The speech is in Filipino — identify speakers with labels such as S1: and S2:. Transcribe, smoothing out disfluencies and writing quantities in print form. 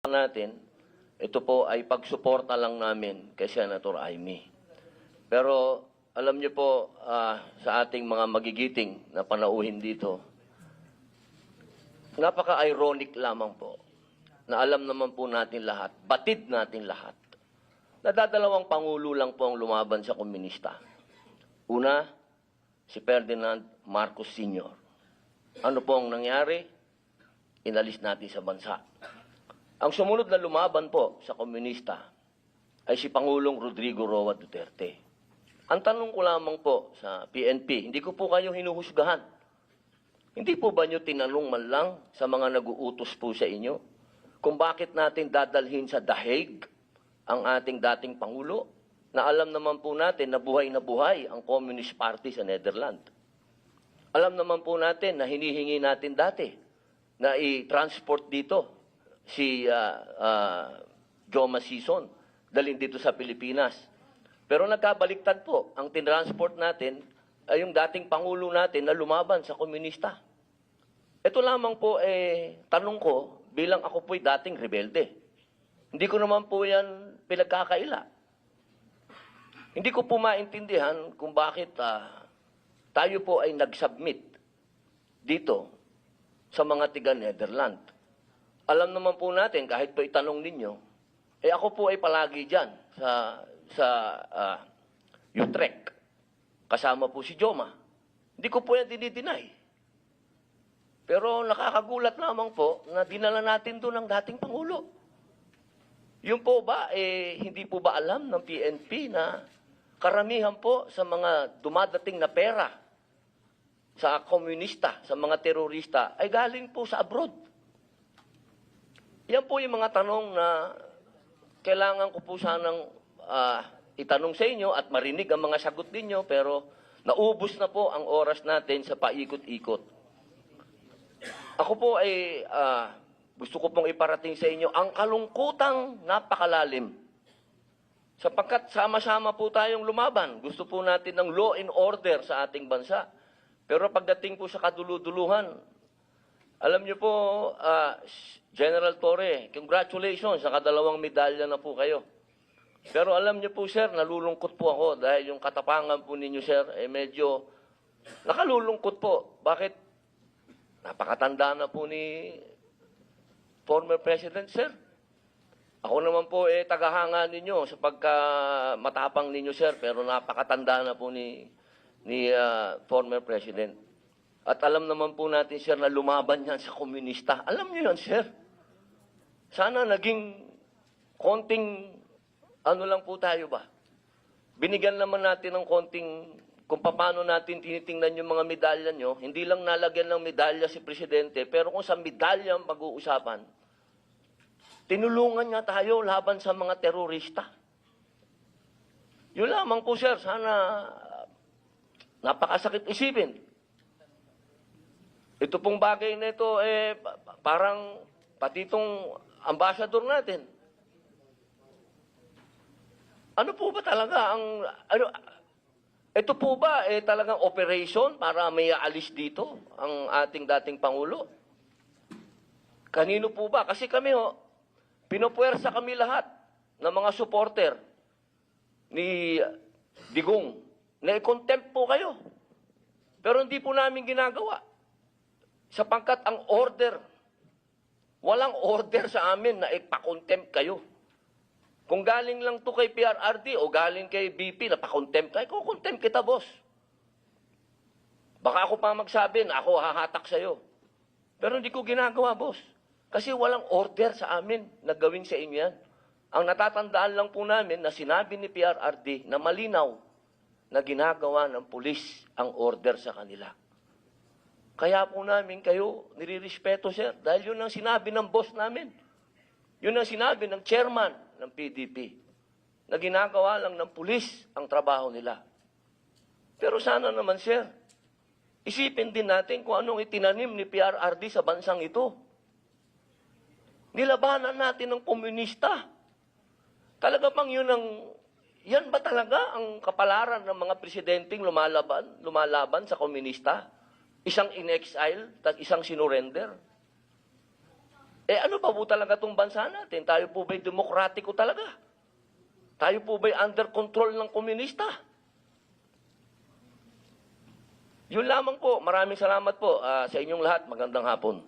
S1: natin, ito po ay pagsuporta lang namin kay Senator Amy. Pero alam niyo po, sa ating mga magigiting na panauhin dito, napaka-ironic lamang po na alam naman po natin lahat, batid natin lahat, na dadalawang pangulo lang po ang lumaban sa komunista. Una, si Ferdinand Marcos Sr. Ano po ang nangyari? Inalis natin sa bansa. Ang sumunod na lumaban po sa komunista ay si Pangulong Rodrigo Roa Duterte. Ang tanong ko lamang po sa PNP, hindi ko po kayo hinuhusgahan. Hindi po ba nyo tinanong man lang sa mga nag-uutos po sa inyo kung bakit natin dadalhin sa The Hague ang ating dating Pangulo na alam naman po natin na buhay ang Communist Party sa Netherlands. Alam naman po natin na hinihingi natin dati na i-transport dito si Joma Sison, dalhin dito sa Pilipinas. Pero nagkabaliktad po, ang tinransport natin ay yung dating Pangulo natin na lumaban sa komunista. Ito lamang po, tanong ko, bilang ako po'y dating rebelde. Hindi ko naman po yan pinagkakaila. Hindi ko po maintindihan kung bakit tayo po ay nag-submit dito sa mga tiga-Netherlands. Alam naman po natin, kahit po itanong ninyo, ako po ay palagi dyan sa Utrecht. Kasama po si Joma. Hindi ko po yan dinideny. Pero nakakagulat lamang po na dinala natin doon ang dating Pangulo. Yun po ba, hindi po ba alam ng PNP na karamihan po sa mga dumadating na pera sa komunista, sa mga terorista, ay galing po sa abroad? Yan po yung mga tanong na kailangan ko po sanang itanong sa inyo at marinig ang mga sagot ninyo, pero naubos na po ang oras natin sa paikot-ikot. Ako po ay gusto ko pong iparating sa inyo ang kalungkutang napakalalim. Sapagkat sama-sama po tayong lumaban. Gusto po natin ng law and order sa ating bansa. Pero pagdating po sa kaduluduluhan, alam niyo po, General Torre, congratulations, sa kadalawang medalya na po kayo. Pero alam niyo po, sir, nalulungkot po ako dahil yung katapangan po ninyo, sir, medyo nakalulungkot po. Bakit? Napakatanda na po ni former President, sir. Ako naman po, tagahanga ninyo sa pagkamatapang ninyo, sir, pero napakatanda na po ni former President. At alam naman po natin, sir, na lumaban yan sa komunista. Alam niyo yan, sir. Sana naging konting, ano lang po tayo ba? Binigyan naman natin ng konting, kung paano natin tinitingnan yung mga medalya nyo, hindi lang nalagyan ng medalya si Presidente, pero kung sa medalya ang pag-uusapan, tinulungan niya tayo laban sa mga terorista. Yun lamang po, sir, sana napakasakit isipin. Ito pong bagay na ito, parang pati itong ambassador natin. Ano po ba talaga ang, ito po ba talagang operation para may aalis dito ang ating dating Pangulo? Kanino po ba? Kasi kami pinupuwersa kami lahat ng mga supporter ni Digong na i-contempt po kayo. Pero hindi po namin ginagawa. Sapagkat ang order, walang order sa amin na ipakontempt kayo. Kung galing lang to kay PRRD o galing kay BP na pakontempt kayo, kukontempt kita, boss. Baka ako pa magsabi na ako hahatak sa'yo. Pero hindi ko ginagawa, boss. Kasi walang order sa amin na gawin sa inyo yan. Ang natatandaan lang po namin na sinabi ni PRRD na malinaw na ginagawa ng pulis ang order sa kanila. Kaya po namin kayo nirirespeto, sir, dahil yun ang sinabi ng boss namin. Yun ang sinabi ng chairman ng PDP, na ginagawa lang ng pulis ang trabaho nila. Pero sana naman, sir, isipin din natin kung anong itinanim ni PRRD sa bansang ito. Nilabanan natin ng komunista. Talaga bang yan ba talaga ang kapalaran ng mga presidenteng lumalaban sa komunista? Isang in-exile, isang sinurrender? Ano ba po talaga itong bansa natin? Tayo po ba'y demokratiko talaga? Tayo po ba'y under control ng komunista? Yun lamang po. Maraming salamat po sa inyong lahat. Magandang hapon.